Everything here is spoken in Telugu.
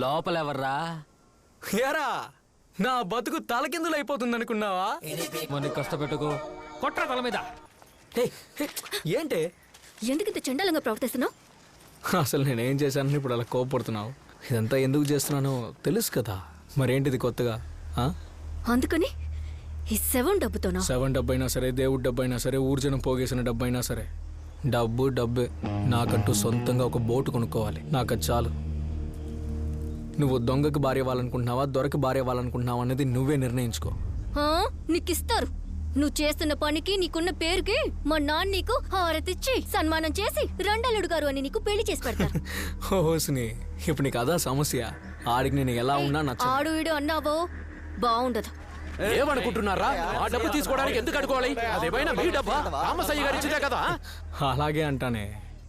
లోపలెవర్రా? ఎరా నా బతుకు తలకిందులు అయిపోతుంది అనుకున్నావా? మరి కష్టపెట్టుకో, కొట్ర తల మీద. ఏంటి ఎందుకింత చండాలంగా ప్రవర్తిస్తున్నావు? అసలు నేనేం చేశానని ఇప్పుడు అలా కోపడుతున్నావు? ఇదంతా ఎందుకు చేస్తున్నానో తెలుసు కదా. మరేంటిది కొత్తగా? అందుకని ఈ 7 డబ్బుతోనా? 7 డబ్బైనా సరే, దేవుడి డబ్బైనా సరే, ఊర్జనం పోగేసిన డబ్బైనా సరే, డబ్బు డబ్బే. నాకంటూ సొంతంగా ఒక బోటు కొనుక్కోవాలి, నాకు అది చాలు. నువ్వు దొంగకి భార్య అవ్వాలనుకుంటున్నావా, దొరకి భార్య అవ్వాలనుకుంటున్నావా అనేది నువ్వే నిర్ణయించుకో. నీకిస్తారు. నువ్వు చేస్తున్న పనికి, నీకున్న పేరుకి మా నాన్న నీకు హారతిచ్చి సన్మానం చేసి రెండల్లుడు గారు అని నీకు పెళ్లి చేసి పెడతారు. హోస్ని, ఇప్పుడు నీకు అదా సమస్య? ఆడికి నేను ఎలా ఉన్నా నచ్చ. ఆడు వీడు అన్నావో బాగుండదు. ఏమనుకుంటున్నారా? ఆ డబ్బు తీసుకోవడానికి ఎందుకు అడుకోవాలి? అదేమైనా మీ డబ్బా? రామసయ్య గారు ఇచ్చిందే కదా. అలాగే అంటానే.